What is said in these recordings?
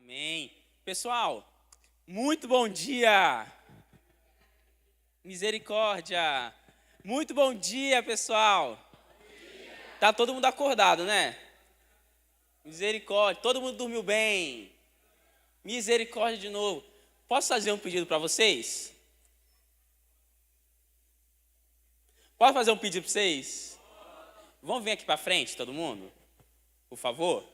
Amém. Pessoal, muito bom dia. Misericórdia. Muito bom dia, pessoal. Tá todo mundo acordado, né? Misericórdia. Todo mundo dormiu bem. Misericórdia de novo. Posso fazer um pedido para vocês? Posso fazer um pedido para vocês? Vamos vir aqui para frente, todo mundo? Por favor.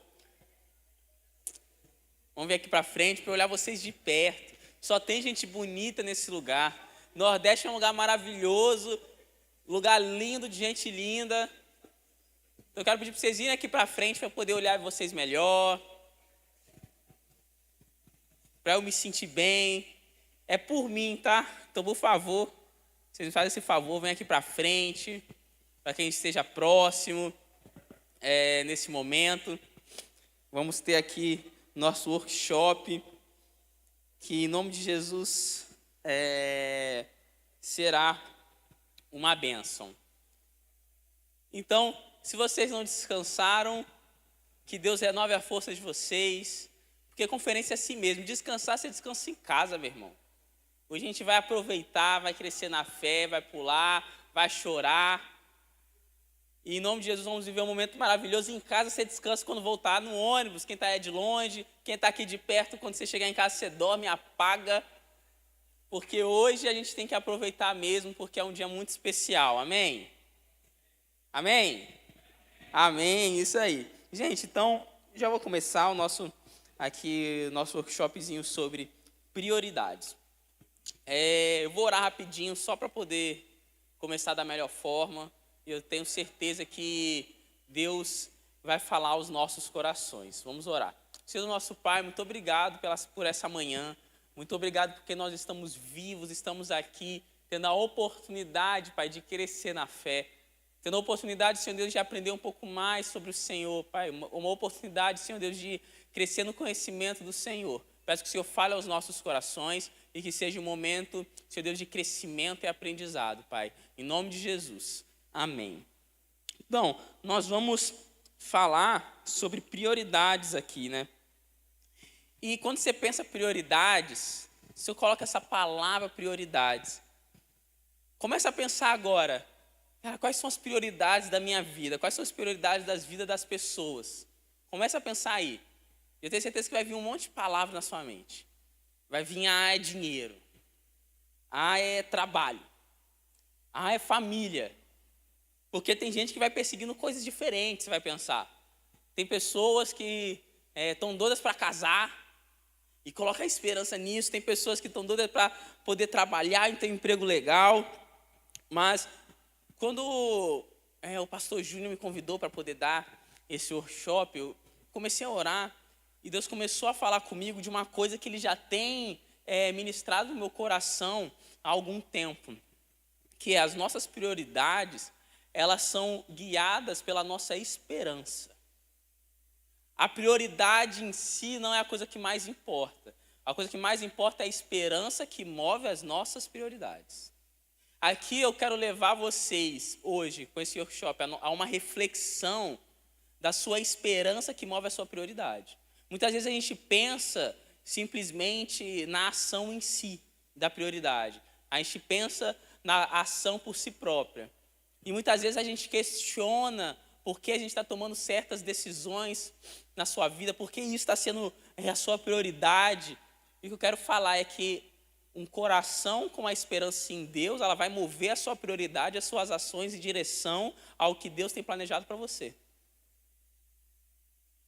Vamos vir aqui para frente para olhar vocês de perto. Só tem gente bonita nesse lugar. Nordeste é um lugar maravilhoso, lugar lindo, de gente linda. Então eu quero pedir para vocês irem aqui para frente para poder olhar vocês melhor. Para eu me sentir bem. É por mim, tá? Então, por favor, vocês me fazem esse favor, vem aqui para frente, para quem esteja próximo nesse momento. Vamos ter aqui nosso workshop, que em nome de Jesus será uma bênção. Então, se vocês não descansaram, que Deus renove a força de vocês, porque conferência é assim mesmo, descansar, você descansa em casa, meu irmão. Hoje a gente vai aproveitar, vai crescer na fé, vai pular, vai chorar. E em nome de Jesus vamos viver um momento maravilhoso. Em casa você descansa quando voltar no ônibus, quem está de longe, quem está aqui de perto, quando você chegar em casa você dorme, apaga. Porque hoje a gente tem que aproveitar mesmo, porque é um dia muito especial. Amém? Amém? Amém, isso aí. Gente, então já vou começar o nosso workshopzinho sobre prioridades. Eu vou orar rapidinho só para poder começar da melhor forma. Eu tenho certeza que Deus vai falar aos nossos corações. Vamos orar. Senhor nosso Pai, muito obrigado por essa manhã. Muito obrigado porque nós estamos vivos, estamos aqui, tendo a oportunidade, Pai, de crescer na fé. Tendo a oportunidade, Senhor Deus, de aprender um pouco mais sobre o Senhor, Pai. Uma oportunidade, Senhor Deus, de crescer no conhecimento do Senhor. Peço que o Senhor fale aos nossos corações e que seja um momento, Senhor Deus, de crescimento e aprendizado, Pai. Em nome de Jesus. Amém. Então, nós vamos falar sobre prioridades aqui, né? E quando você pensa prioridades, você coloca essa palavra prioridades. Começa a pensar agora, cara, quais são as prioridades da minha vida? Quais são as prioridades das vidas das pessoas? Começa a pensar aí. Eu tenho certeza que vai vir um monte de palavras na sua mente. Vai vir, é dinheiro. É trabalho. É família. Porque tem gente que vai perseguindo coisas diferentes, você vai pensar. Tem pessoas que estão doidas para casar e colocam a esperança nisso. Tem pessoas que estão doidas para poder trabalhar e ter um emprego legal. Mas quando o pastor Júnior me convidou para poder dar esse workshop, eu comecei a orar e Deus começou a falar comigo de uma coisa que Ele já tem ministrado no meu coração há algum tempo. Que é as nossas prioridades, elas são guiadas pela nossa esperança. A prioridade em si não é a coisa que mais importa. A coisa que mais importa é a esperança que move as nossas prioridades. Aqui eu quero levar vocês hoje, com esse workshop, a uma reflexão da sua esperança que move a sua prioridade. Muitas vezes a gente pensa simplesmente na ação em si da prioridade. A gente pensa na ação por si própria. E muitas vezes a gente questiona por que a gente está tomando certas decisões na sua vida, por que isso está sendo a sua prioridade. E o que eu quero falar é que um coração com a esperança em Deus, ela vai mover a sua prioridade, as suas ações em direção ao que Deus tem planejado para você.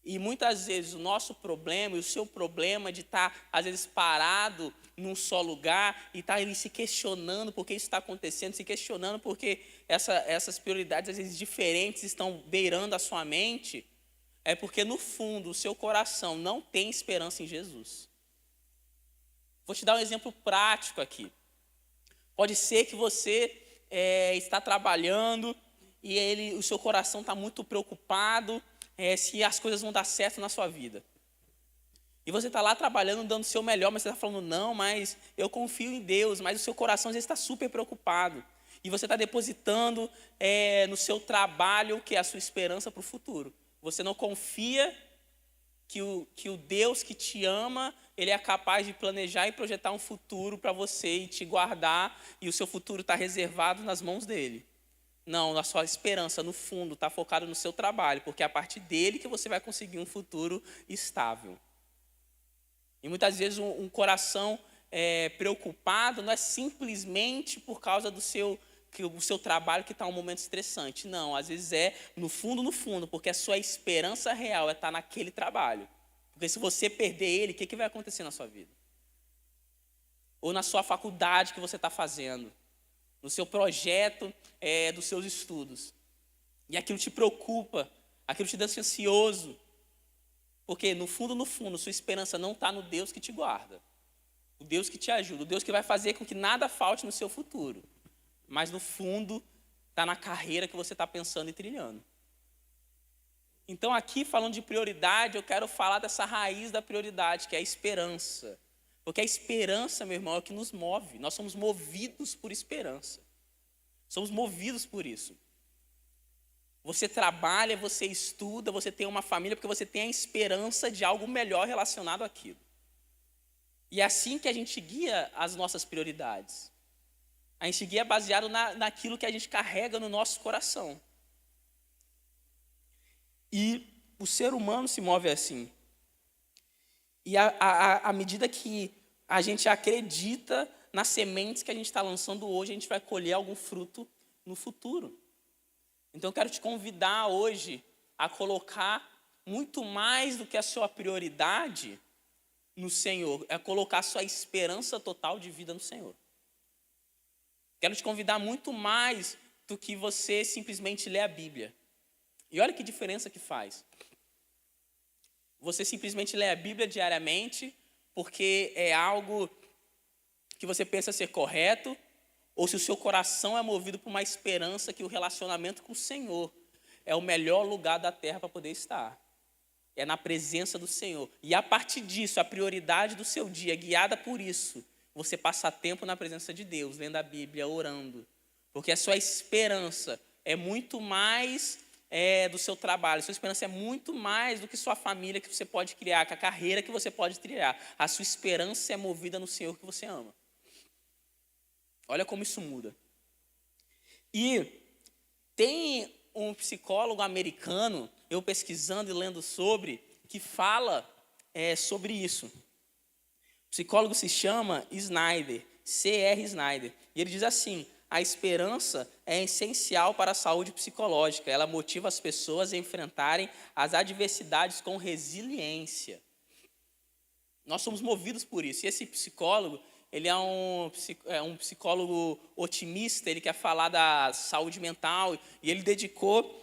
E muitas vezes o nosso problema e o seu problema de estar, às vezes, parado num só lugar e estar ali se questionando por que isso está acontecendo, se questionando porque essas prioridades, às vezes, diferentes estão beirando a sua mente, é porque, no fundo, o seu coração não tem esperança em Jesus. Vou te dar um exemplo prático aqui. Pode ser que você está trabalhando e o seu coração está muito preocupado se as coisas vão dar certo na sua vida. E você está lá trabalhando, dando o seu melhor, mas você está falando, não, mas eu confio em Deus, mas o seu coração às vezes está super preocupado. E você está depositando no seu trabalho, que é a sua esperança para o futuro. Você não confia que o Deus que te ama, ele é capaz de planejar e projetar um futuro para você e te guardar, e o seu futuro está reservado nas mãos dele. Não, a sua esperança, no fundo, está focada no seu trabalho, porque é a partir dele que você vai conseguir um futuro estável. E muitas vezes um coração preocupado não é simplesmente por causa do seu trabalho que está um momento estressante. Não, às vezes é no fundo, porque a sua esperança real é estar naquele trabalho. Porque se você perder ele, o que vai acontecer na sua vida? Ou na sua faculdade que você está fazendo, no seu projeto dos seus estudos. E aquilo te preocupa, aquilo te deixa ansioso. Porque no fundo, sua esperança não está no Deus que te guarda. O Deus que te ajuda, o Deus que vai fazer com que nada falte no seu futuro. Mas no fundo, está na carreira que você está pensando e trilhando. Então aqui, falando de prioridade, eu quero falar dessa raiz da prioridade, que é a esperança. Porque a esperança, meu irmão, é o que nos move. Nós somos movidos por esperança. Somos movidos por isso. Você trabalha, você estuda, você tem uma família, porque você tem a esperança de algo melhor relacionado àquilo. E é assim que a gente guia as nossas prioridades. A gente guia baseado naquilo que a gente carrega no nosso coração. E o ser humano se move assim. E à medida que a gente acredita nas sementes que a gente está lançando hoje, a gente vai colher algum fruto no futuro. Então eu quero te convidar hoje a colocar muito mais do que a sua prioridade no Senhor, é colocar a sua esperança total de vida no Senhor. Quero te convidar muito mais do que você simplesmente ler a Bíblia. E olha que diferença que faz. Você simplesmente lê a Bíblia diariamente porque é algo que você pensa ser correto, ou se o seu coração é movido por uma esperança que o relacionamento com o Senhor é o melhor lugar da terra para poder estar. É na presença do Senhor. E a partir disso, a prioridade do seu dia, guiada por isso, você passa tempo na presença de Deus, lendo a Bíblia, orando. Porque a sua esperança é muito mais do seu trabalho. A sua esperança é muito mais do que sua família que você pode criar, que a carreira que você pode trilhar. A sua esperança é movida no Senhor que você ama. Olha como isso muda. E tem um psicólogo americano, eu pesquisando e lendo sobre, que fala sobre isso. O psicólogo se chama Snyder, C.R. Snyder. E ele diz assim: a esperança é essencial para a saúde psicológica. Ela motiva as pessoas a enfrentarem as adversidades com resiliência. Nós somos movidos por isso. E esse psicólogo, ele é um psicólogo otimista, ele quer falar da saúde mental, e ele dedicou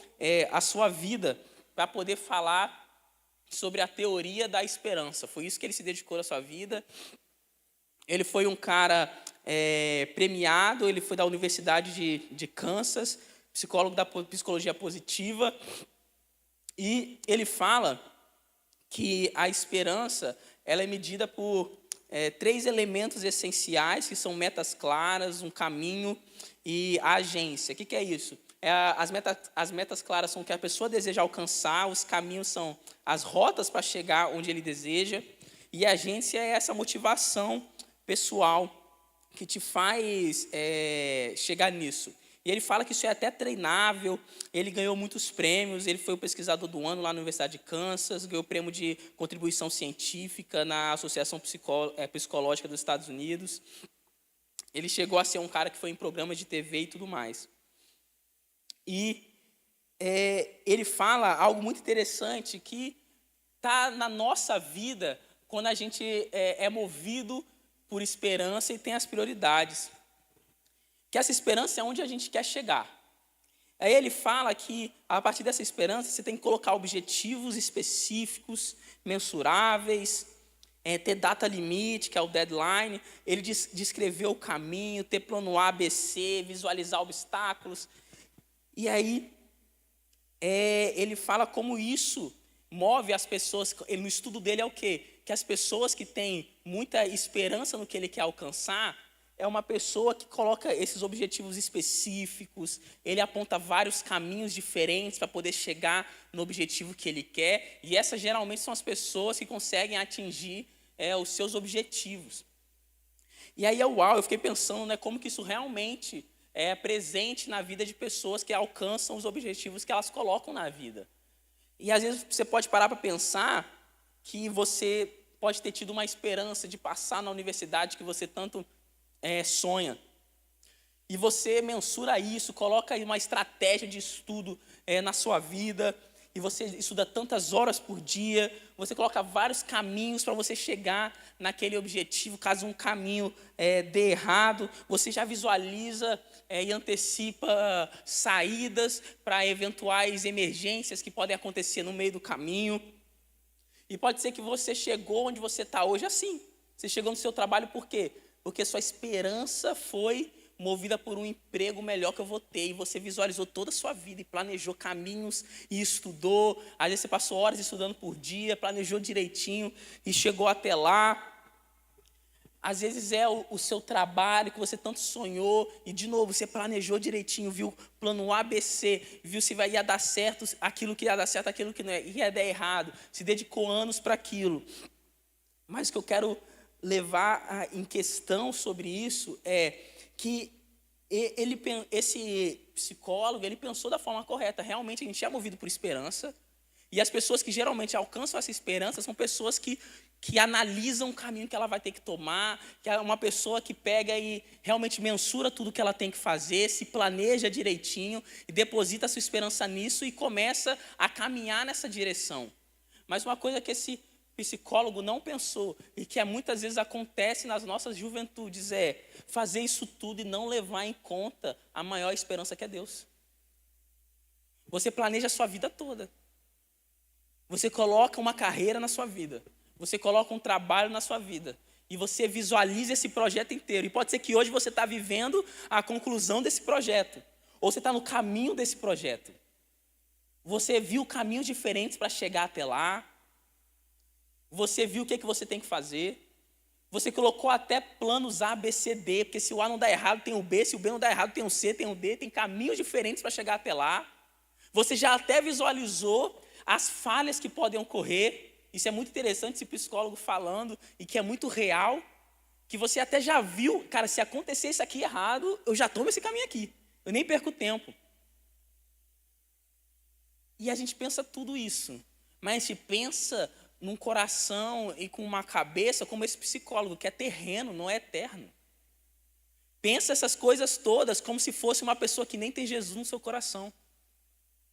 a sua vida para poder falar sobre a teoria da esperança. Foi isso que ele se dedicou na sua vida. Ele foi um cara premiado, ele foi da Universidade de Kansas, psicólogo da psicologia positiva, e ele fala que a esperança ela é medida por 3 elementos essenciais, que são metas claras, um caminho e a agência. O que é isso? As metas claras são o que a pessoa deseja alcançar, os caminhos são as rotas para chegar onde ele deseja, e a agência é essa motivação pessoal que te faz chegar nisso. E ele fala que isso é até treinável, ele ganhou muitos prêmios, ele foi o pesquisador do ano lá na Universidade de Kansas, ganhou o prêmio de contribuição científica na Associação Psicológica dos Estados Unidos. Ele chegou a ser um cara que foi em programas de TV e tudo mais. E ele fala algo muito interessante que está na nossa vida quando a gente é movido por esperança e tem as prioridades. Que essa esperança é onde a gente quer chegar. Aí ele fala que, a partir dessa esperança, você tem que colocar objetivos específicos, mensuráveis, ter data limite, que é o deadline. Ele descrever o caminho, ter plano A, B, C, visualizar obstáculos. E aí, ele fala como isso move as pessoas. No estudo dele é o quê? Que as pessoas que têm muita esperança no que ele quer alcançar, é uma pessoa que coloca esses objetivos específicos, ele aponta vários caminhos diferentes para poder chegar no objetivo que ele quer, e essas geralmente são as pessoas que conseguem atingir os seus objetivos. E aí, eu fiquei pensando, né, como que isso realmente é presente na vida de pessoas que alcançam os objetivos que elas colocam na vida. E às vezes você pode parar para pensar que você pode ter tido uma esperança de passar na universidade que você tanto sonha. E você mensura isso, coloca aí uma estratégia de estudo na sua vida, e você estuda tantas horas por dia, você coloca vários caminhos para você chegar naquele objetivo. Caso um caminho dê errado, você já visualiza e antecipa saídas para eventuais emergências que podem acontecer no meio do caminho. E pode ser que você chegou onde você está hoje assim. Você chegou no seu trabalho por quê? Porque sua esperança foi movida por um emprego melhor que eu vou ter. E você visualizou toda a sua vida e planejou caminhos e estudou. Às vezes você passou horas estudando por dia, planejou direitinho e chegou até lá. Às vezes é o seu trabalho que você tanto sonhou e, de novo, você planejou direitinho, viu plano ABC, viu se ia dar certo aquilo que ia dar certo, aquilo que não ia dar errado, se dedicou anos para aquilo. Mas o que eu quero levar em questão sobre isso é que esse psicólogo, ele pensou da forma correta. Realmente a gente é movido por esperança, e as pessoas que geralmente alcançam essa esperança são pessoas que analisam o caminho que ela vai ter que tomar, que é uma pessoa que pega e realmente mensura tudo que ela tem que fazer, se planeja direitinho e deposita a sua esperança nisso e começa a caminhar nessa direção. Mas uma coisa que esse psicólogo não pensou e que muitas vezes acontece nas nossas juventudes é fazer isso tudo e não levar em conta a maior esperança que é Deus. Você planeja a sua vida toda. Você coloca uma carreira na sua vida. Você coloca um trabalho na sua vida. E você visualiza esse projeto inteiro. E pode ser que hoje você está vivendo a conclusão desse projeto. Ou você está no caminho desse projeto. Você viu caminhos diferentes para chegar até lá. Você viu o que você tem que fazer. Você colocou até planos A, B, C, D. Porque se o A não dá errado, tem o B. Se o B não dá errado, tem o C, tem o D. Tem caminhos diferentes para chegar até lá. Você já até visualizou as falhas que podem ocorrer. Isso é muito interessante, esse psicólogo falando, e que é muito real, que você até já viu, cara, se acontecer isso aqui errado, eu já tomo esse caminho aqui, eu nem perco tempo. E a gente pensa tudo isso, mas a gente pensa num coração e com uma cabeça como esse psicólogo, que é terreno, não é eterno. Pensa essas coisas todas como se fosse uma pessoa que nem tem Jesus no seu coração.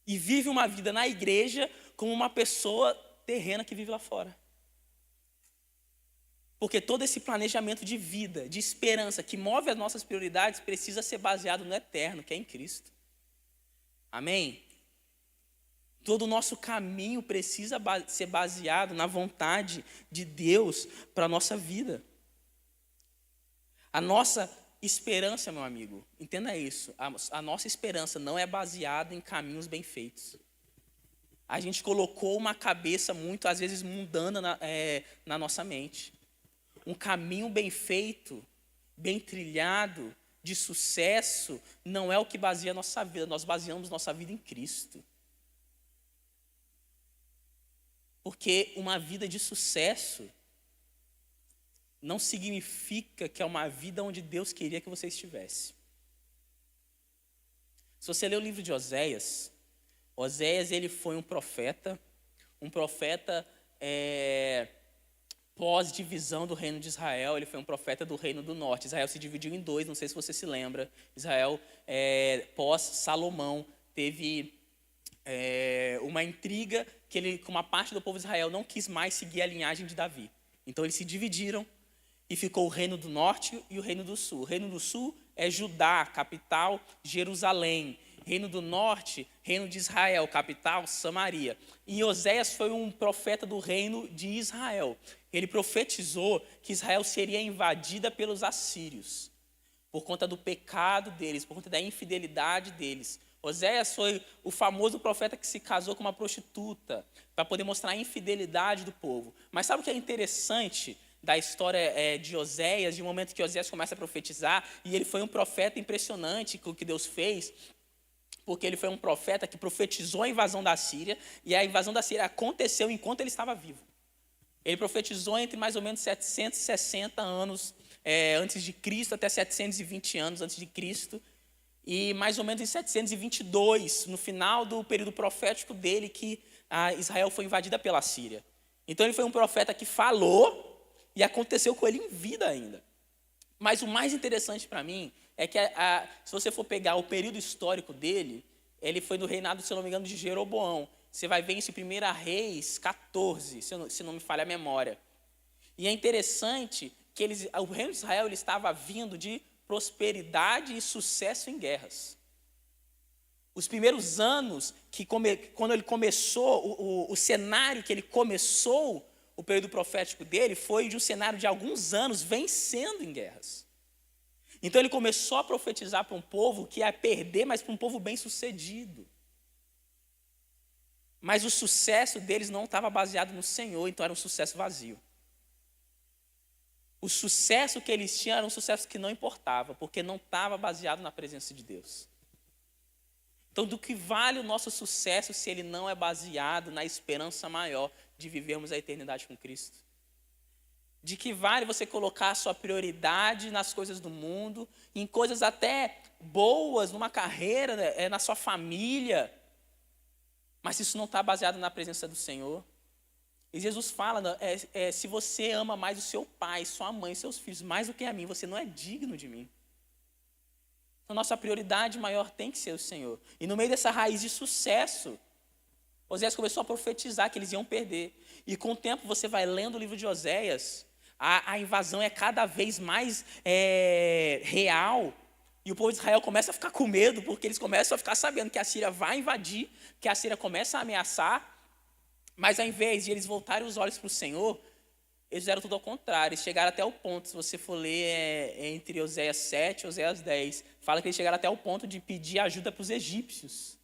E vive uma vida na igreja como uma pessoa terrena que vive lá fora. Porque todo esse planejamento de vida, de esperança, que move as nossas prioridades, precisa ser baseado no eterno, que é em Cristo. Amém? Todo o nosso caminho precisa ser baseado na vontade de Deus para a nossa vida. A nossa esperança, meu amigo, entenda isso, a nossa esperança não é baseada em caminhos bem feitos. A gente colocou uma cabeça muito, às vezes, mundana na nossa mente. Um caminho bem feito, bem trilhado, de sucesso, não é o que baseia a nossa vida. Nós baseamos nossa vida em Cristo. Porque uma vida de sucesso não significa que é uma vida onde Deus queria que você estivesse. Se você ler o livro de Oséias, ele foi um profeta pós-divisão do reino de Israel. Ele foi um profeta do reino do norte. Israel se dividiu em dois, não sei se você se lembra. Israel, pós-Salomão, teve uma intriga que uma parte do povo de Israel não quis mais seguir a linhagem de Davi. Então eles se dividiram e ficou o reino do norte e o reino do sul. O reino do sul é Judá, capital Jerusalém. Reino do norte, reino de Israel, capital Samaria. E Oséias foi um profeta do reino de Israel. Ele profetizou que Israel seria invadida pelos assírios, por conta do pecado deles, por conta da infidelidade deles. Oséias foi o famoso profeta que se casou com uma prostituta, para poder mostrar a infidelidade do povo. Mas sabe o que é interessante da história de Oséias, de um momento que Oséias começa a profetizar, e ele foi um profeta impressionante com o que Deus fez, porque ele foi um profeta que profetizou a invasão da Síria, e a invasão da Síria aconteceu enquanto ele estava vivo. Ele profetizou entre mais ou menos 760 anos antes de Cristo, até 720 anos antes de Cristo, e mais ou menos em 722, no final do período profético dele, que Israel foi invadida pela Síria. Então ele foi um profeta que falou, e aconteceu com ele em vida ainda. Mas o mais interessante para mim é que, se você for pegar o período histórico dele, ele foi no reinado, se não me engano, de Jeroboão. Você vai ver isso em 1 Reis 14, se não me falha a memória. E é interessante que o reino de Israel ele estava vindo de prosperidade e sucesso em guerras. Os primeiros anos, quando ele começou, o cenário que ele começou, o período profético dele, foi de um cenário de alguns anos vencendo em guerras. Então ele começou a profetizar para um povo que ia perder, mas para um povo bem sucedido. Mas o sucesso deles não estava baseado no Senhor, então era um sucesso vazio. O sucesso que eles tinham era um sucesso que não importava, porque não estava baseado na presença de Deus. Então, do que vale o nosso sucesso se ele não é baseado na esperança maior de vivermos a eternidade com Cristo? De que vale você colocar a sua prioridade nas coisas do mundo, em coisas até boas, numa carreira, na sua família, mas isso não está baseado na presença do Senhor? E Jesus fala, se você ama mais o seu pai, sua mãe, seus filhos, mais do que a mim, você não é digno de mim. Então, nossa prioridade maior tem que ser o Senhor. E no meio dessa raiz de sucesso, Oséias começou a profetizar que eles iam perder. E com o tempo você vai lendo o livro de Oséias, a invasão é cada vez mais real. E o povo de Israel começa a ficar com medo, porque eles começam a ficar sabendo que a Síria vai invadir, que a Síria começa a ameaçar. Mas ao invés de eles voltarem os olhos para o Senhor, eles fizeram tudo ao contrário. Eles chegaram até o ponto, se você for ler entre Oséias 7 e Oséias 10, fala que eles chegaram até o ponto de pedir ajuda para os egípcios.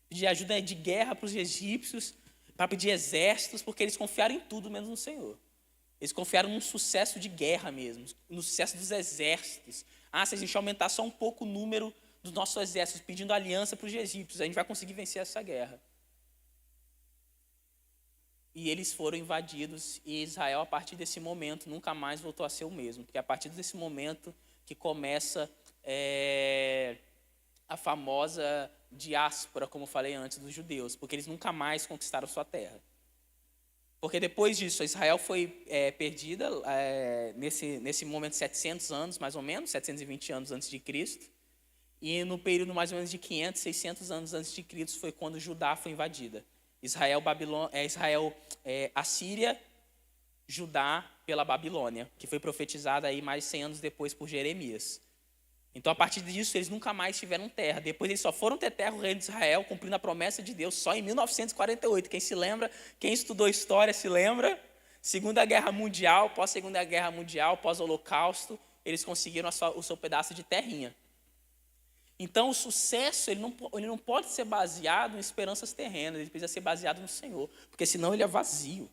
Pedir ajuda de guerra para os egípcios, para pedir exércitos, porque eles confiaram em tudo menos no Senhor. Eles confiaram num sucesso de guerra mesmo, no sucesso dos exércitos. Se a gente aumentar só um pouco o número dos nossos exércitos, pedindo aliança para os egípcios, a gente vai conseguir vencer essa guerra. E eles foram invadidos, e Israel, a partir desse momento, nunca mais voltou a ser o mesmo. Porque é a partir desse momento que começa a famosa diáspora, como eu falei antes, dos judeus. Porque eles nunca mais conquistaram sua terra. Porque depois disso, Israel foi perdida nesse momento 700 anos, mais ou menos, 720 anos antes de Cristo. E no período mais ou menos de 500, 600 anos antes de Cristo foi quando Judá foi invadida. Assíria, Judá pela Babilônia, que foi profetizada aí mais de 100 anos depois por Jeremias. Então, a partir disso, eles nunca mais tiveram terra. Depois, eles só foram ter terra, o reino de Israel, cumprindo a promessa de Deus, só em 1948. Quem se lembra, quem estudou história se lembra, Segunda Guerra Mundial, pós-Segunda Guerra Mundial, pós-Holocausto, eles conseguiram o seu pedaço de terrinha. Então, o sucesso ele não pode ser baseado em esperanças terrenas, ele precisa ser baseado no Senhor, porque senão ele é vazio.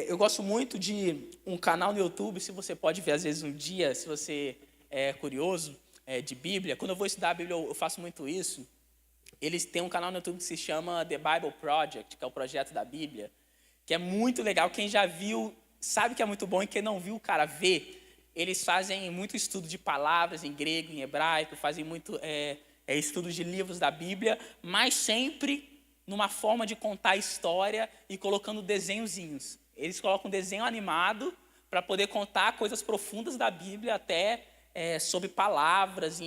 Eu gosto muito de um canal no YouTube, se você pode ver às vezes um dia, se você é curioso, de Bíblia. Quando eu vou estudar a Bíblia, eu faço muito isso. Eles têm um canal no YouTube que se chama The Bible Project, que é o projeto da Bíblia, que é muito legal. Quem já viu sabe que é muito bom, e quem não viu, cara, vê. Eles fazem muito estudo de palavras em grego, em hebraico, fazem muito estudo de livros da Bíblia, mas sempre numa forma de contar a história e colocando desenhozinhos. Eles colocam desenho animado para poder contar coisas profundas da Bíblia, até sobre palavras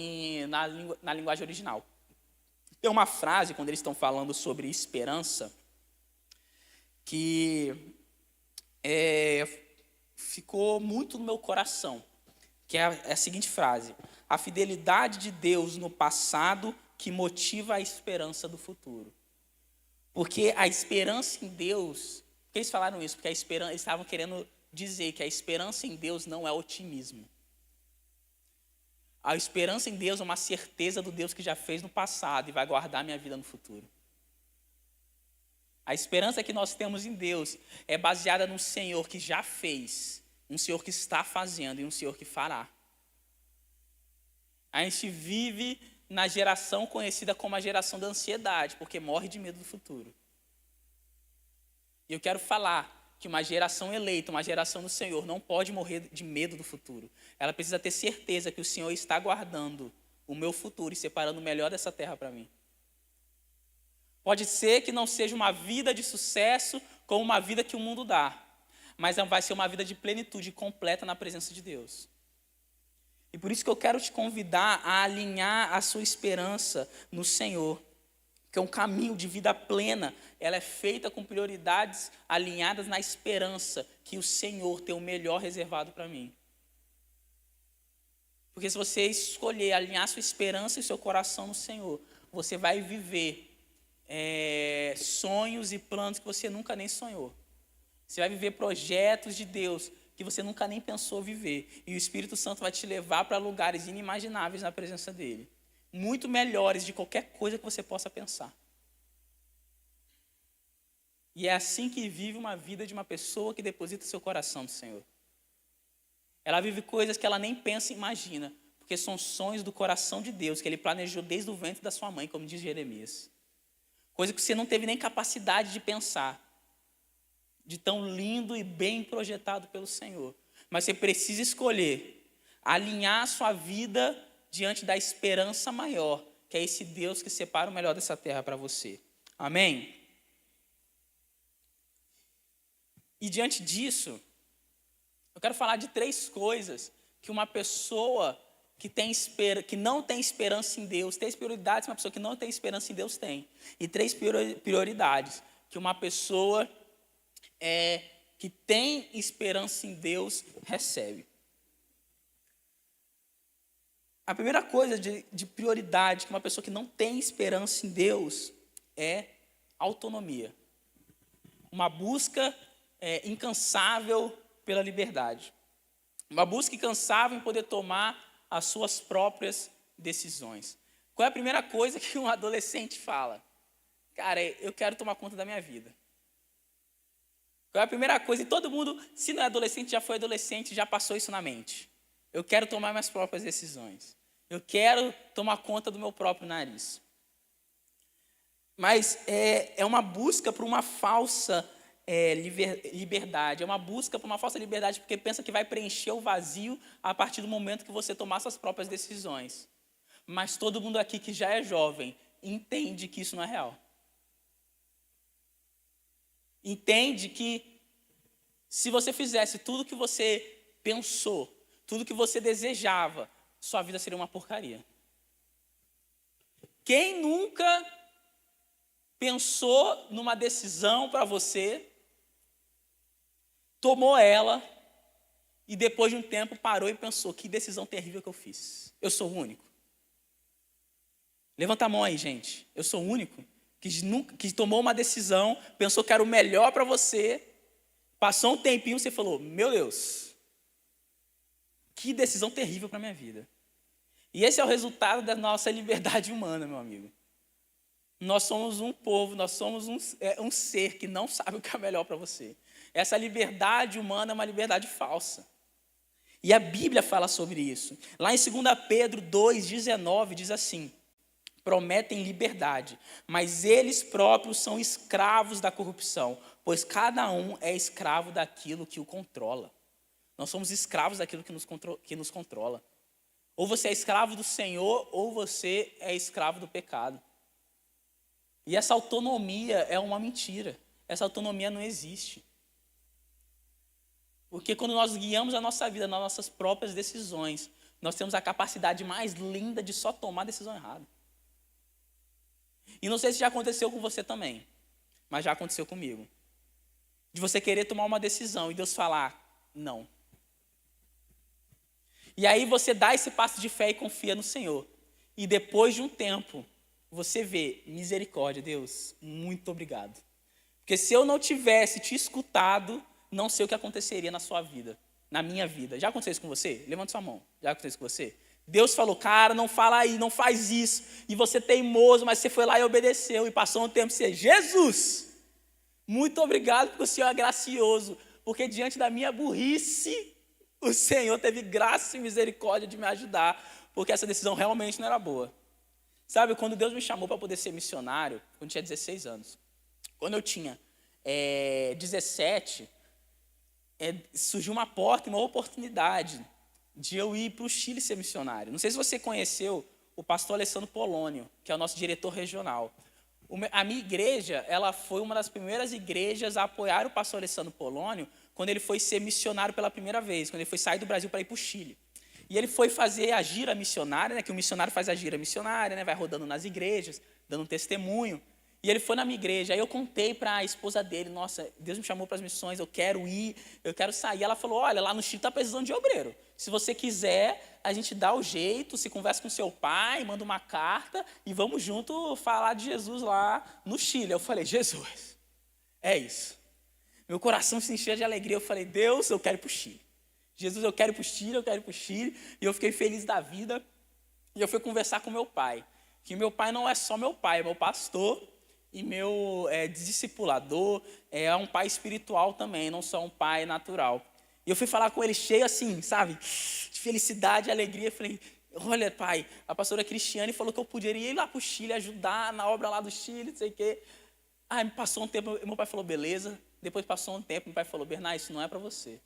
na linguagem original. Tem uma frase, quando eles estão falando sobre esperança, que ficou muito no meu coração, que é a seguinte frase: a fidelidade de Deus no passado que motiva a esperança do futuro. Porque a esperança em Deus, por que eles falaram isso? Porque eles estavam querendo dizer que a esperança em Deus não é otimismo. A esperança em Deus é uma certeza do Deus que já fez no passado e vai guardar minha vida no futuro. A esperança que nós temos em Deus é baseada num Senhor que já fez, um Senhor que está fazendo e um Senhor que fará. A gente vive na geração conhecida como a geração da ansiedade, porque morre de medo do futuro. E eu quero falar que uma geração eleita, uma geração do Senhor, não pode morrer de medo do futuro. Ela precisa ter certeza que o Senhor está guardando o meu futuro e separando o melhor dessa terra para mim. Pode ser que não seja uma vida de sucesso como uma vida que o mundo dá, mas vai ser uma vida de plenitude completa na presença de Deus. E por isso que eu quero te convidar a alinhar a sua esperança no Senhor. Porque um caminho de vida plena, ela é feita com prioridades alinhadas na esperança que o Senhor tem o melhor reservado para mim. Porque se você escolher alinhar sua esperança e seu coração no Senhor, você vai viver sonhos e planos que você nunca nem sonhou. Você vai viver projetos de Deus que você nunca nem pensou viver. E o Espírito Santo vai te levar para lugares inimagináveis na presença dele. Muito melhores de qualquer coisa que você possa pensar. E é assim que vive uma vida de uma pessoa que deposita seu coração no Senhor. Ela vive coisas que ela nem pensa e imagina, porque são sonhos do coração de Deus, que ele planejou desde o ventre da sua mãe, como diz Jeremias. Coisa que você não teve nem capacidade de pensar, de tão lindo e bem projetado pelo Senhor. Mas você precisa escolher alinhar a sua vida diante da esperança maior, que é esse Deus que separa o melhor dessa terra para você. Amém? E diante disso, eu quero falar de 3 coisas que uma pessoa que não tem esperança em Deus, 3 prioridades que uma pessoa que não tem esperança em Deus tem. E 3 prioridades que uma pessoa que tem esperança em Deus recebe. A primeira coisa de prioridade que uma pessoa que não tem esperança em Deus é autonomia. Uma busca incansável pela liberdade. Uma busca incansável em poder tomar as suas próprias decisões. Qual é a primeira coisa que um adolescente fala? Cara, eu quero tomar conta da minha vida. Qual é a primeira coisa? E todo mundo, se não é adolescente, já foi adolescente, já passou isso na mente. Eu quero tomar minhas próprias decisões. Eu quero tomar conta do meu próprio nariz. Mas é uma busca por uma falsa liberdade. É uma busca por uma falsa liberdade porque pensa que vai preencher o vazio a partir do momento que você tomar suas próprias decisões. Mas todo mundo aqui que já é jovem entende que isso não é real. Entende que se você fizesse tudo que você pensou, tudo que você desejava, sua vida seria uma porcaria. Quem nunca pensou numa decisão para você, tomou ela e depois de um tempo parou e pensou, que decisão terrível que eu fiz. Eu sou o único. Levanta a mão aí, gente. Eu sou o único que tomou uma decisão, pensou que era o melhor para você, passou um tempinho e você falou, meu Deus, que decisão terrível para a minha vida. E esse é o resultado da nossa liberdade humana, meu amigo. Nós somos um povo, nós somos um ser que não sabe o que é melhor para você. Essa liberdade humana é uma liberdade falsa. E a Bíblia fala sobre isso. Lá em 2 Pedro 2,19 diz assim, prometem liberdade, mas eles próprios são escravos da corrupção, pois cada um é escravo daquilo que o controla. Nós somos escravos daquilo que nos controla. Ou você é escravo do Senhor, ou você é escravo do pecado. E essa autonomia é uma mentira. Essa autonomia não existe. Porque quando nós guiamos a nossa vida nas nossas próprias decisões, nós temos a capacidade mais linda de só tomar decisão errada. E não sei se já aconteceu com você também, mas já aconteceu comigo. De você querer tomar uma decisão e Deus falar, não. E aí você dá esse passo de fé e confia no Senhor. E depois de um tempo, você vê, misericórdia, Deus, muito obrigado. Porque se eu não tivesse te escutado, não sei o que aconteceria na sua vida, na minha vida. Já aconteceu isso com você? Levanta sua mão. Já aconteceu isso com você? Deus falou, cara, não fala aí, não faz isso. E você teimoso, mas você foi lá e obedeceu. E passou um tempo e você, Jesus, Muito obrigado porque o Senhor é gracioso, porque diante da minha burrice, o Senhor teve graça e misericórdia de me ajudar, porque essa decisão realmente não era boa. Sabe, quando Deus me chamou para poder ser missionário, quando eu tinha 16 anos, quando eu tinha 17, surgiu uma porta, uma oportunidade de eu ir para o Chile ser missionário. Não sei se você conheceu o pastor Alessandro Polônio, que é o nosso diretor regional. A minha igreja, ela foi uma das primeiras igrejas a apoiar o pastor Alessandro Polônio quando ele foi ser missionário pela primeira vez, quando ele foi sair do Brasil para ir para o Chile. E ele foi fazer a gira missionária, né, que o missionário faz a gira missionária, né, vai rodando nas igrejas, dando um testemunho. E ele foi na minha igreja, aí eu contei para a esposa dele, nossa, Deus me chamou para as missões, eu quero ir, eu quero sair. Ela falou, olha, lá no Chile está precisando de obreiro. Se você quiser, a gente dá o jeito, se conversa com seu pai, manda uma carta e vamos junto falar de Jesus lá no Chile. Eu falei, Jesus, é isso. Meu coração se encheu de alegria, eu falei, Deus, eu quero ir para o Chile. Jesus, eu quero ir para o Chile, eu quero ir para o Chile. E eu fiquei feliz da vida. E eu fui conversar com meu pai, que meu pai não é só meu pai, é meu pastor e meu discipulador, é um pai espiritual também, não só um pai natural. E eu fui falar com ele cheio assim, sabe, de felicidade e alegria. Eu falei, olha pai, a pastora Cristiane falou que eu poderia ir lá para o Chile, ajudar na obra lá do Chile, não sei o quê. Aí me passou um tempo, meu pai falou, beleza. Depois passou um tempo, meu pai falou, Bernardo, isso não é para você.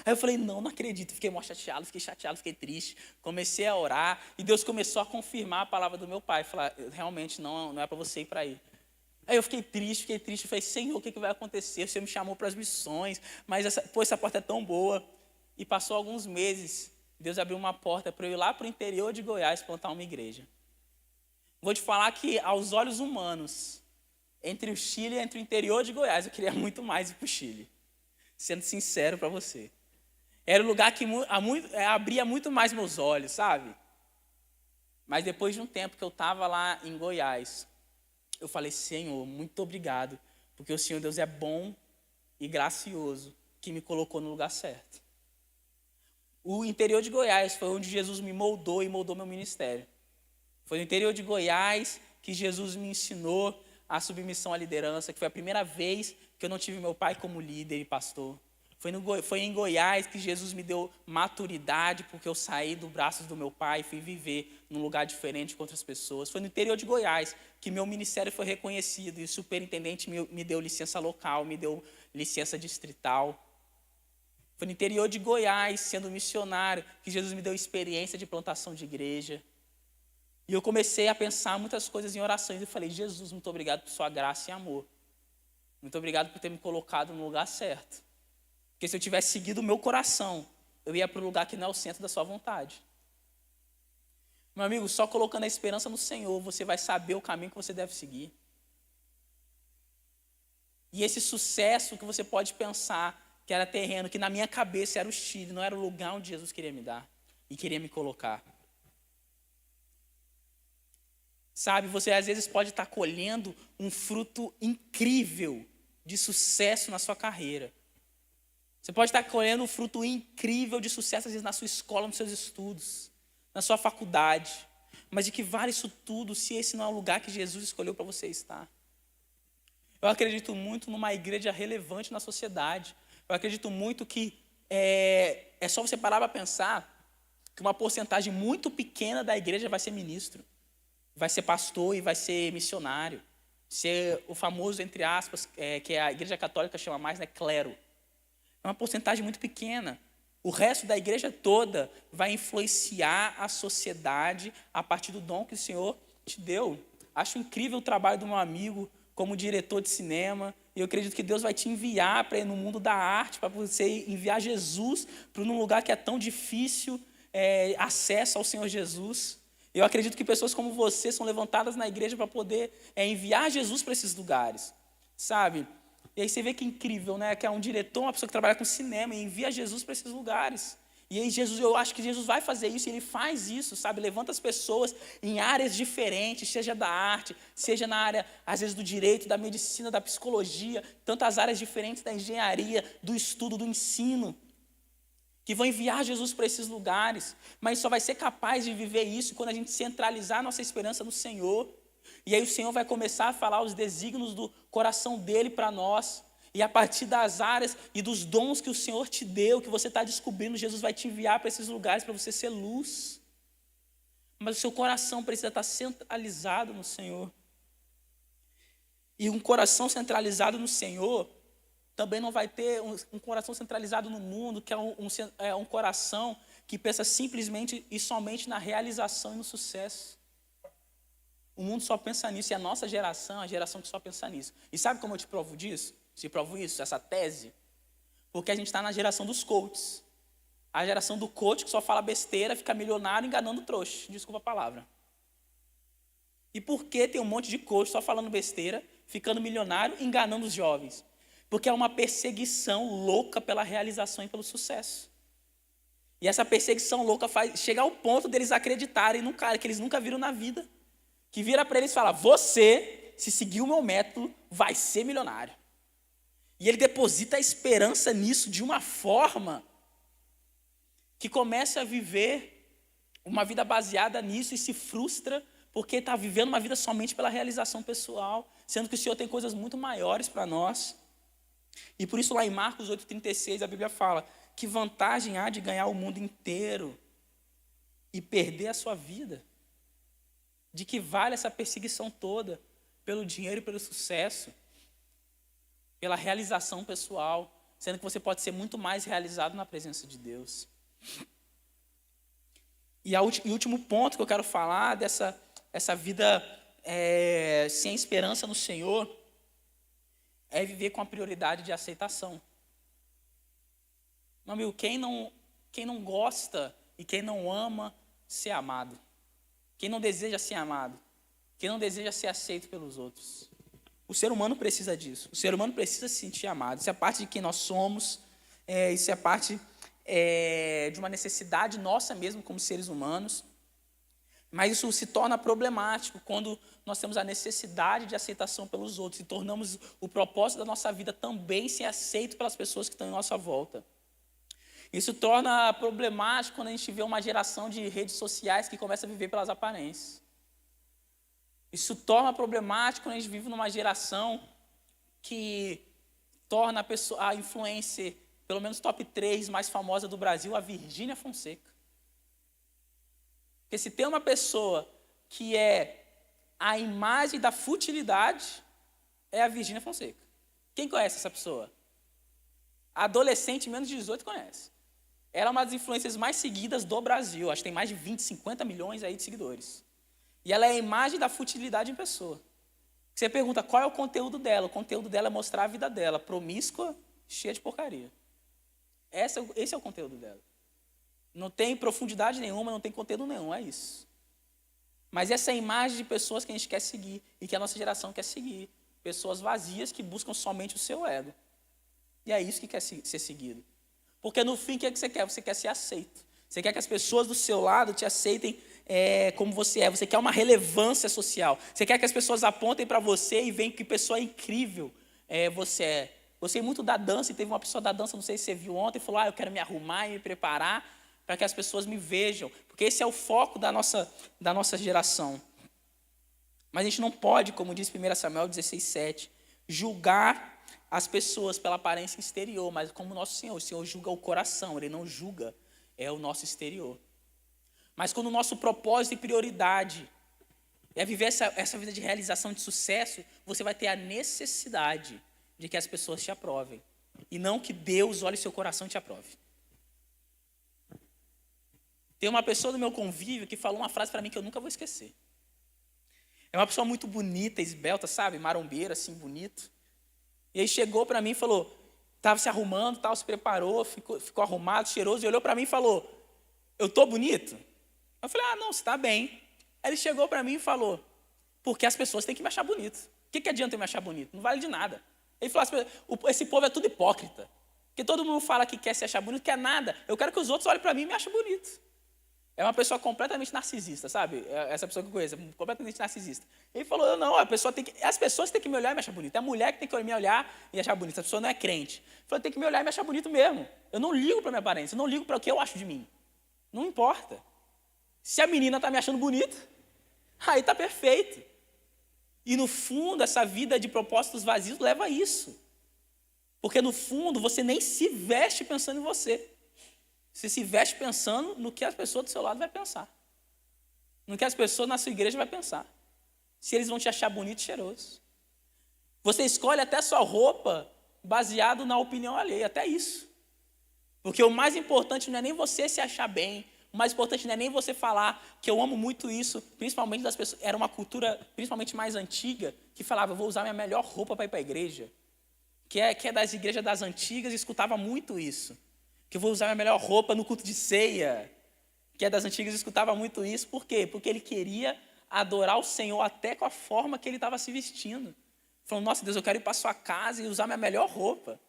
Aí eu falei, não acredito, fiquei mó chateado, fiquei triste, comecei a orar, e Deus começou a confirmar a palavra do meu pai, falar, realmente não é para você ir para aí. Aí eu fiquei triste, falei, Senhor, o que vai acontecer? O Senhor me chamou para as missões, mas essa porta é tão boa. E passou alguns meses, Deus abriu uma porta para eu ir lá para o interior de Goiás plantar uma igreja. Vou te falar que, aos olhos humanos, entre o Chile e entre o interior de Goiás, eu queria muito mais ir para o Chile, sendo sincero para você. Era um lugar que abria muito mais meus olhos, sabe? Mas depois de um tempo que eu estava lá em Goiás, eu falei, Senhor, muito obrigado, porque o Senhor Deus é bom e gracioso, que me colocou no lugar certo. O interior de Goiás foi onde Jesus me moldou e moldou meu ministério. Foi no interior de Goiás que Jesus me ensinou a submissão à liderança, que foi a primeira vez que eu não tive meu pai como líder e pastor. Foi em Goiás que Jesus me deu maturidade, porque eu saí dos braços do meu pai e fui viver num lugar diferente com outras pessoas. Foi no interior de Goiás que meu ministério foi reconhecido e o superintendente me deu licença local, me deu licença distrital. Foi no interior de Goiás, sendo missionário, que Jesus me deu experiência de plantação de igreja. E eu comecei a pensar muitas coisas em orações e falei, Jesus, muito obrigado por sua graça e amor. Muito obrigado por ter me colocado no lugar certo. Porque se eu tivesse seguido o meu coração, eu ia para o lugar que não é o centro da sua vontade. Meu amigo, só colocando a esperança no Senhor, você vai saber o caminho que você deve seguir. E esse sucesso que você pode pensar que era terreno, que na minha cabeça era o Chile, não era o lugar onde Jesus queria me dar e queria me colocar. Sabe, você às vezes pode estar colhendo um fruto incrível de sucesso na sua carreira. Você pode estar colhendo um fruto incrível de sucesso, às vezes, na sua escola, nos seus estudos, na sua faculdade. Mas de que vale isso tudo se esse não é o lugar que Jesus escolheu para você estar? Eu acredito muito numa igreja relevante na sociedade. Eu acredito muito que é só você parar para pensar que uma porcentagem muito pequena da igreja vai ser ministro, vai ser pastor e vai ser missionário. Ser o famoso, entre aspas, que a igreja católica chama mais, né, clero. É uma porcentagem muito pequena. O resto da igreja toda vai influenciar a sociedade a partir do dom que o Senhor te deu. Acho incrível o trabalho do meu amigo como diretor de cinema. E eu acredito que Deus vai te enviar para ir no mundo da arte, para você enviar Jesus para um lugar que é tão difícil acesso ao Senhor Jesus. Eu acredito que pessoas como você são levantadas na igreja para poder enviar Jesus para esses lugares, sabe? E aí você vê que incrível, né? Que é um diretor, uma pessoa que trabalha com cinema e envia Jesus para esses lugares. E aí eu acho que Jesus vai fazer isso, e ele faz isso, sabe? Levanta as pessoas em áreas diferentes, seja da arte, seja na área, às vezes, do direito, da medicina, da psicologia, tantas áreas diferentes da engenharia, do estudo, do ensino, que vão enviar Jesus para esses lugares. Mas só vai ser capaz de viver isso quando a gente centralizar a nossa esperança no Senhor. E aí o Senhor vai começar a falar os desígnios do coração dele para nós. E a partir das áreas e dos dons que o Senhor te deu, que você está descobrindo, Jesus vai te enviar para esses lugares para você ser luz. Mas o seu coração precisa estar centralizado no Senhor. E um coração centralizado no Senhor também não vai ter um coração centralizado no mundo, que é um coração que pensa simplesmente e somente na realização e no sucesso. O mundo só pensa nisso, e a nossa geração é a geração que só pensa nisso. E sabe como eu te provo disso? Te provo isso, essa tese? Porque a gente está na geração dos coaches. A geração do coach que só fala besteira, fica milionário enganando trouxa. Desculpa a palavra. E por que tem um monte de coach só falando besteira, ficando milionário, enganando os jovens? Porque é uma perseguição louca pela realização e pelo sucesso. E essa perseguição louca faz chegar ao ponto deles acreditarem num cara que eles nunca viram na vida. Que vira para eles e fala, você, se seguir o meu método, vai ser milionário. E ele deposita a esperança nisso de uma forma que começa a viver uma vida baseada nisso e se frustra porque está vivendo uma vida somente pela realização pessoal, sendo que o Senhor tem coisas muito maiores para nós. E por isso lá em Marcos 8,36 a Bíblia fala, que vantagem há de ganhar o mundo inteiro e perder a sua vida? De que vale essa perseguição toda pelo dinheiro e pelo sucesso, pela realização pessoal, sendo que você pode ser muito mais realizado na presença de Deus. E o último ponto que eu quero falar essa vida sem esperança no Senhor é viver com a prioridade de aceitação. Meu amigo, quem não gosta e quem não ama ser amado? Quem não deseja ser amado? Quem não deseja ser aceito pelos outros? O ser humano precisa disso. O ser humano precisa se sentir amado. Isso é parte de quem nós somos. Isso é parte de uma necessidade nossa mesmo como seres humanos. Mas isso se torna problemático quando nós temos a necessidade de aceitação pelos outros e tornamos o propósito da nossa vida também ser aceito pelas pessoas que estão em nossa volta. Isso torna problemático quando a gente vê uma geração de redes sociais que começa a viver pelas aparências. Isso torna problemático quando a gente vive numa geração que torna a influencer, pelo menos top 3 mais famosa do Brasil, a Virgínia Fonseca. Porque se tem uma pessoa que é a imagem da futilidade, é a Virgínia Fonseca. Quem conhece essa pessoa? Adolescente menos de 18 conhece. Ela é uma das influências mais seguidas do Brasil. Acho que tem mais de 20, 50 milhões aí de seguidores. E ela é a imagem da futilidade em pessoa. Você pergunta qual é o conteúdo dela. O conteúdo dela é mostrar a vida dela, promíscua, cheia de porcaria. Esse é o conteúdo dela. Não tem profundidade nenhuma, não tem conteúdo nenhum, é isso. Mas essa é a imagem de pessoas que a gente quer seguir e que a nossa geração quer seguir. Pessoas vazias que buscam somente o seu ego. E é isso que quer ser seguido. Porque no fim, o que você quer? Você quer ser aceito. Você quer que as pessoas do seu lado te aceitem como você é. Você quer uma relevância social. Você quer que as pessoas apontem para você e vejam que pessoa incrível você é. Gostei muito da dança e teve uma pessoa da dança, não sei se você viu ontem, falou, eu quero me arrumar e me preparar para que as pessoas me vejam. Porque esse é o foco da nossa geração. Mas a gente não pode, como diz 1 Samuel 16:7, julgar as pessoas pela aparência exterior, mas como o Senhor julga o coração, Ele não julga o nosso exterior. Mas quando o nosso propósito e prioridade é viver essa vida de realização, de sucesso, você vai ter a necessidade de que as pessoas te aprovem. E não que Deus olhe seu coração e te aprove. Tem uma pessoa do meu convívio que falou uma frase para mim que eu nunca vou esquecer. É uma pessoa muito bonita, esbelta, sabe? Marombeira, assim, bonito. E aí chegou para mim e falou, estava se arrumando, se preparou, ficou arrumado, cheiroso, e olhou para mim e falou, eu estou bonito? Eu falei, não, você está bem. Aí ele chegou para mim e falou, porque as pessoas têm que me achar bonito. O que adianta eu me achar bonito? Não vale de nada. Ele falou, esse povo é tudo hipócrita. Porque todo mundo fala que quer se achar bonito, quer nada. Eu quero que os outros olhem para mim e me achem bonito. É uma pessoa completamente narcisista, sabe? Essa pessoa que eu conheço, é completamente narcisista. Ele falou, não, as pessoas têm que me olhar e me achar bonito. É a mulher que tem que me olhar e achar bonito. A pessoa não é crente. Ele falou, tem que me olhar e me achar bonito mesmo. Eu não ligo para a minha aparência, eu não ligo para o que eu acho de mim. Não importa. Se a menina está me achando bonito, aí está perfeito. E no fundo, essa vida de propósitos vazios leva a isso. Porque no fundo, você nem se veste pensando em você. Você se veste pensando no que as pessoas do seu lado vão pensar. No que as pessoas na sua igreja vão pensar. Se eles vão te achar bonito e cheiroso. Você escolhe até sua roupa baseado na opinião alheia, até isso. Porque o mais importante não é nem você se achar bem. O mais importante não é nem você falar, que eu amo muito isso, principalmente das pessoas. Era uma cultura, principalmente mais antiga, que falava, eu vou usar minha melhor roupa para ir para a igreja. Que é das igrejas das antigas, escutava muito isso. Que eu vou usar minha melhor roupa no culto de ceia. Que é das antigas, escutava muito isso. Por quê? Porque ele queria adorar o Senhor até com a forma que ele estava se vestindo. Falando, nossa Deus, eu quero ir para a sua casa e usar minha melhor roupa.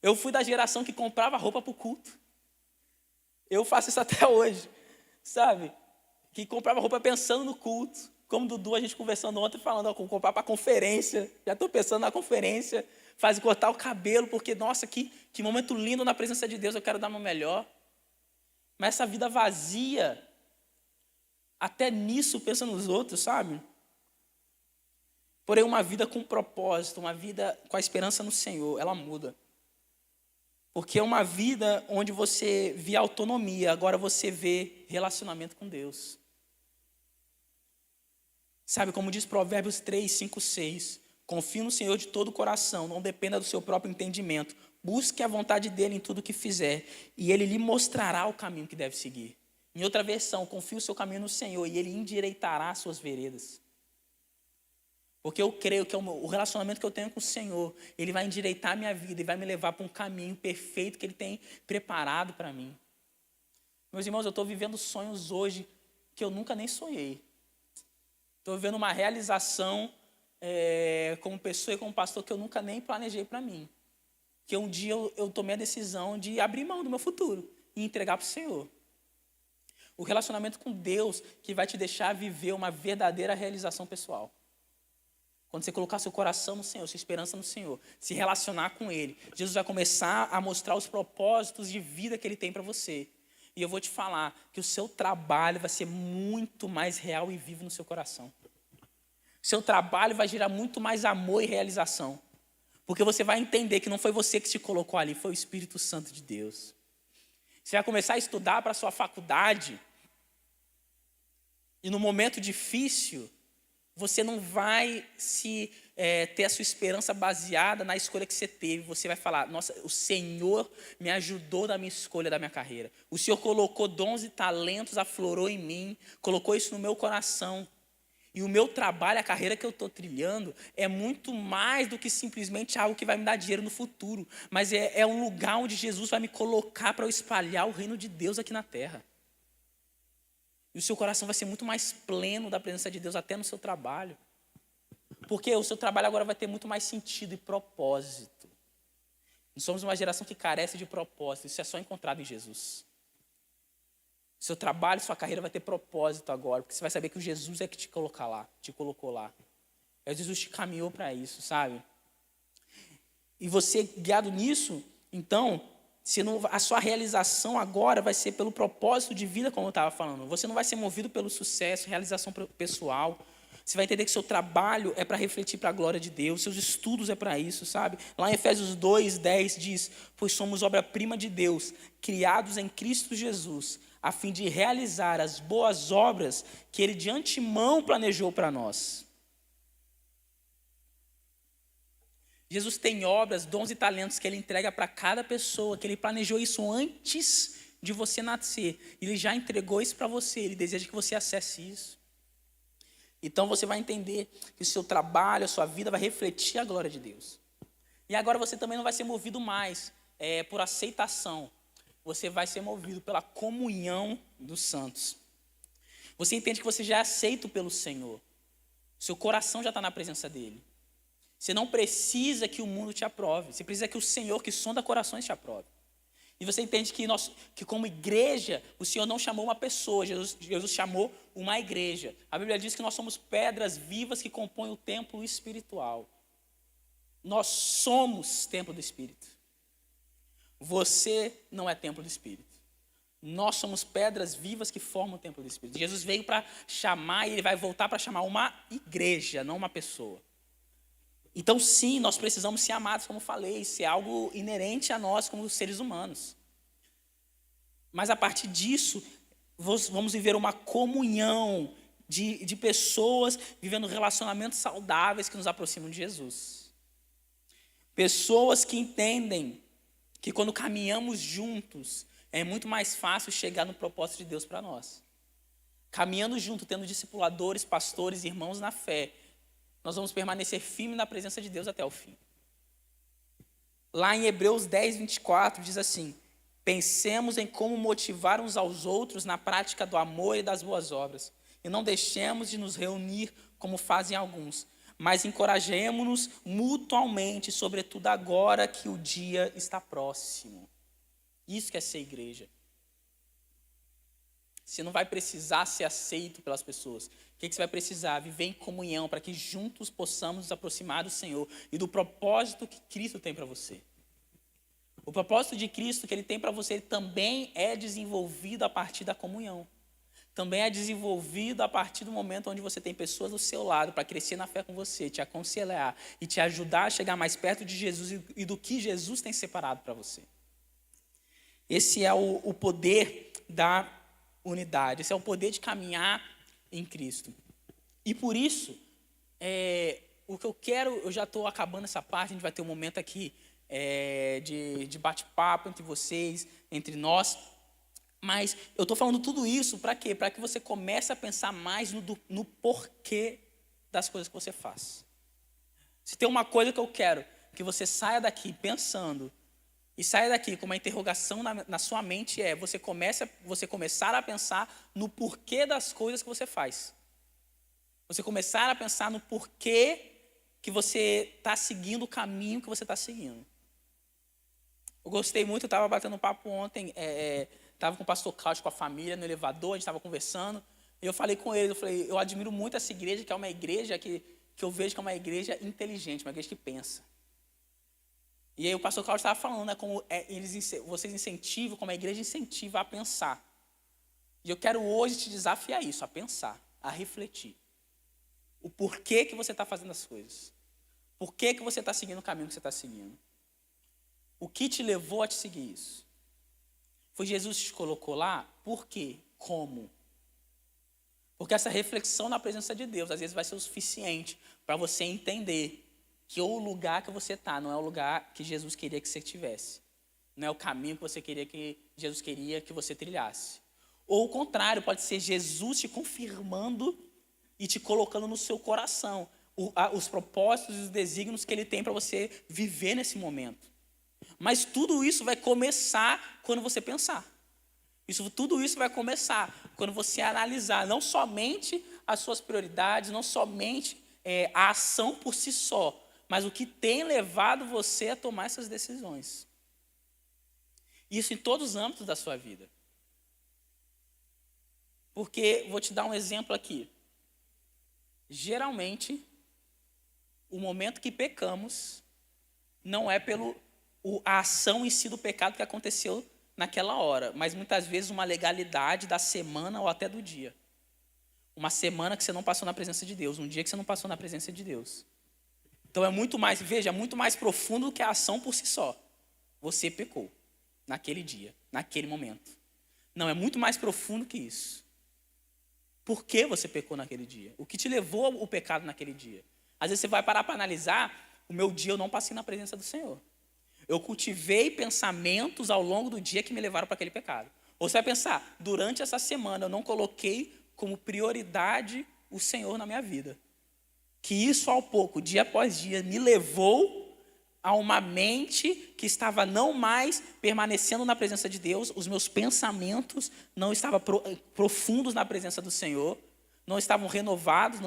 Eu fui da geração que comprava roupa para o culto. Eu faço isso até hoje, sabe? Que comprava roupa pensando no culto. Como Dudu, a gente conversando ontem, falando, vou comprar para a conferência. Já estou pensando na conferência. Faz cortar o cabelo, porque, nossa, que momento lindo na presença de Deus, eu quero dar meu melhor. Mas essa vida vazia, até nisso pensa nos outros, sabe? Porém, uma vida com propósito, uma vida com a esperança no Senhor, ela muda. Porque é uma vida onde você vê autonomia, agora você vê relacionamento com Deus. Sabe, como diz Provérbios 3, 5, 6, confie no Senhor de todo o coração, não dependa do seu próprio entendimento. Busque a vontade dEle em tudo o que fizer, e Ele lhe mostrará o caminho que deve seguir. Em outra versão, confie o seu caminho no Senhor, e Ele endireitará as suas veredas. Porque eu creio que o relacionamento que eu tenho com o Senhor, Ele vai endireitar a minha vida e vai me levar para um caminho perfeito que Ele tem preparado para mim. Meus irmãos, eu estou vivendo sonhos hoje que eu nunca nem sonhei. Estou vivendo uma realização como pessoa e como pastor que eu nunca nem planejei para mim. Que um dia eu tomei a decisão de abrir mão do meu futuro e entregar para o Senhor. O relacionamento com Deus que vai te deixar viver uma verdadeira realização pessoal. Quando você colocar seu coração no Senhor, sua esperança no Senhor, se relacionar com Ele, Jesus vai começar a mostrar os propósitos de vida que Ele tem para você. E eu vou te falar que o seu trabalho vai ser muito mais real e vivo no seu coração. Seu trabalho vai gerar muito mais amor e realização. Porque você vai entender que não foi você que se colocou ali, foi o Espírito Santo de Deus. Você vai começar a estudar para a sua faculdade. E no momento difícil, você não vai ter a sua esperança baseada na escolha que você teve. Você vai falar, nossa, o Senhor me ajudou na minha escolha da minha carreira. O Senhor colocou dons e talentos, aflorou em mim, colocou isso no meu coração. E o meu trabalho, a carreira que eu estou trilhando, é muito mais do que simplesmente algo que vai me dar dinheiro no futuro. Mas é um lugar onde Jesus vai me colocar para eu espalhar o reino de Deus aqui na terra. E o seu coração vai ser muito mais pleno da presença de Deus até no seu trabalho. Porque o seu trabalho agora vai ter muito mais sentido e propósito. Nós somos uma geração que carece de propósito. Isso é só encontrado em Jesus. Seu trabalho, sua carreira vai ter propósito agora. Porque você vai saber que o Jesus é que te colocou lá. Jesus te caminhou para isso, sabe? E você, guiado nisso, então, a sua realização agora vai ser pelo propósito de vida, como eu estava falando. Você não vai ser movido pelo sucesso, realização pessoal. Você vai entender que seu trabalho é para refletir para a glória de Deus. Seus estudos é para isso, sabe? Lá em Efésios 2, 10 diz, pois somos obra-prima de Deus, criados em Cristo Jesus, a fim de realizar as boas obras que Ele de antemão planejou para nós. Jesus tem obras, dons e talentos que Ele entrega para cada pessoa, que Ele planejou isso antes de você nascer. Ele já entregou isso para você, Ele deseja que você acesse isso. Então você vai entender que o seu trabalho, a sua vida vai refletir a glória de Deus. E agora você também não vai ser movido mais por aceitação. Você vai ser movido pela comunhão dos santos. Você entende que você já é aceito pelo Senhor. Seu coração já está na presença dEle. Você não precisa que o mundo te aprove. Você precisa que o Senhor, que sonda corações, te aprove. E você entende que como igreja, o Senhor não chamou uma pessoa, Jesus chamou uma igreja. A Bíblia diz que nós somos pedras vivas que compõem o templo espiritual. Nós somos templo do Espírito. Você não é templo do Espírito. Nós somos pedras vivas que formam o templo do Espírito. Jesus veio para chamar e ele vai voltar para chamar uma igreja, não uma pessoa. Então, sim, nós precisamos ser amados, como falei. Isso é algo inerente a nós como seres humanos. Mas a partir disso, vamos viver uma comunhão de pessoas vivendo relacionamentos saudáveis que nos aproximam de Jesus. Pessoas que entendem que quando caminhamos juntos, é muito mais fácil chegar no propósito de Deus para nós. Caminhando junto, tendo discipuladores, pastores, irmãos na fé, nós vamos permanecer firmes na presença de Deus até o fim. Lá em Hebreus 10, 24, diz assim: pensemos em como motivar uns aos outros na prática do amor e das boas obras, e não deixemos de nos reunir como fazem alguns, mas encorajemo-nos mutuamente, sobretudo agora que o dia está próximo. Isso que é ser igreja. Você não vai precisar ser aceito pelas pessoas. O que você vai precisar? Viver em comunhão para que juntos possamos nos aproximar do Senhor e do propósito que Cristo tem para você. O propósito de Cristo que Ele tem para você ele também é desenvolvido a partir da comunhão. Também é desenvolvido a partir do momento onde você tem pessoas do seu lado para crescer na fé com você, te aconselhar e te ajudar a chegar mais perto de Jesus e do que Jesus tem separado para você. Esse é o poder da unidade, esse é o poder de caminhar em Cristo. E por isso, o que eu quero, eu já estou acabando essa parte, a gente vai ter um momento aqui de bate-papo entre vocês, entre nós, mas eu estou falando tudo isso para quê? Para que você comece a pensar mais no porquê das coisas que você faz. Se tem uma coisa que eu quero, que você saia daqui pensando, e saia daqui com uma interrogação na sua mente, você começar a pensar no porquê das coisas que você faz. Você começar a pensar no porquê que você está seguindo o caminho que você está seguindo. Eu gostei muito, eu estava batendo um papo ontem, estava com o pastor Cláudio, com a família, no elevador, a gente estava conversando, e eu falei com ele, eu admiro muito essa igreja, que é uma igreja que eu vejo que é uma igreja inteligente, uma igreja que pensa. E aí o pastor Cláudio estava falando, como vocês incentivam, como a igreja incentiva a pensar. E eu quero hoje te desafiar isso, a pensar, a refletir. O porquê que você está fazendo as coisas. Por que você está seguindo o caminho que você está seguindo. O que te levou a te seguir isso? Foi Jesus que te colocou lá? Por quê? Como? Porque essa reflexão na presença de Deus, às vezes vai ser o suficiente para você entender que o lugar que você está não é o lugar que Jesus queria que você tivesse. Não é o caminho que Jesus queria que você trilhasse. Ou o contrário, pode ser Jesus te confirmando e te colocando no seu coração os propósitos e os desígnios que Ele tem para você viver nesse momento. Mas tudo isso vai começar quando você pensar. Tudo isso vai começar quando você analisar não somente as suas prioridades, não somente a ação por si só, mas o que tem levado você a tomar essas decisões. Isso em todos os âmbitos da sua vida. Porque, vou te dar um exemplo aqui. Geralmente, o momento que pecamos não é a ação em si do pecado que aconteceu naquela hora, mas muitas vezes uma legalidade da semana ou até do dia. Uma semana que você não passou na presença de Deus, um dia que você não passou na presença de Deus. Então é muito mais profundo do que a ação por si só. Você pecou naquele dia, naquele momento. Não, é muito mais profundo que isso. Por que você pecou naquele dia? O que te levou ao pecado naquele dia? Às vezes você vai parar para analisar, o meu dia eu não passei na presença do Senhor. Eu cultivei pensamentos ao longo do dia que me levaram para aquele pecado. Ou você vai pensar, durante essa semana eu não coloquei como prioridade o Senhor na minha vida. Que isso ao pouco, dia após dia, me levou a uma mente que estava não mais permanecendo na presença de Deus, os meus pensamentos não estavam profundos na presença do Senhor, não estavam renovados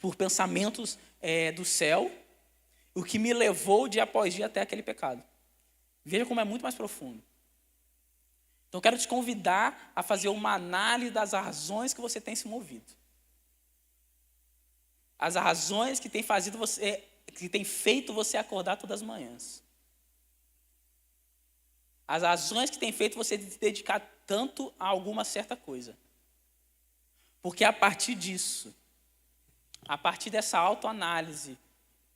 por pensamentos do céu, o que me levou dia após dia até aquele pecado. Veja como é muito mais profundo. Então, eu quero te convidar a fazer uma análise das razões que você tem se movido. As razões que tem feito você acordar todas as manhãs. As razões que têm feito você se dedicar tanto a alguma certa coisa. Porque a partir disso, a partir dessa autoanálise,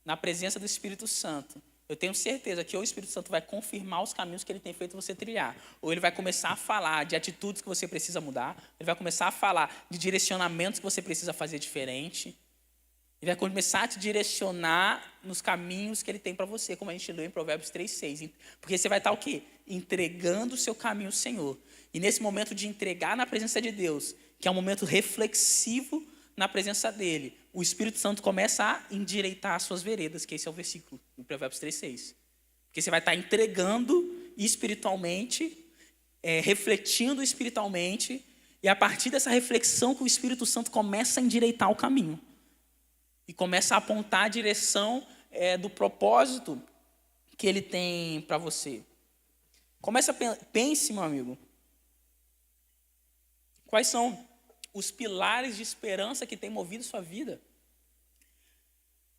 na presença do Espírito Santo, eu tenho certeza que ou o Espírito Santo vai confirmar os caminhos que ele tem feito você trilhar, ou ele vai começar a falar de atitudes que você precisa mudar, ele vai começar a falar de direcionamentos que você precisa fazer diferente, ele vai começar a te direcionar nos caminhos que ele tem para você, como a gente leu em Provérbios 3:6. Porque você vai estar o quê? Entregando o seu caminho ao Senhor. E nesse momento de entregar na presença de Deus, que é um momento reflexivo na presença dele, o Espírito Santo começa a endireitar as suas veredas, que esse é o versículo do Provérbios 3:6. Porque você vai estar entregando espiritualmente, refletindo espiritualmente, e a partir dessa reflexão que o Espírito Santo começa a endireitar o caminho. E começa a apontar a direção do propósito que ele tem para você. Pense, meu amigo, quais são os pilares de esperança que têm movido sua vida.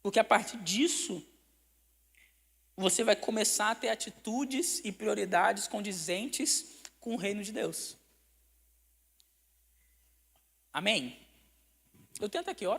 Porque a partir disso, você vai começar a ter atitudes e prioridades condizentes com o reino de Deus. Amém? Eu tento aqui, ó.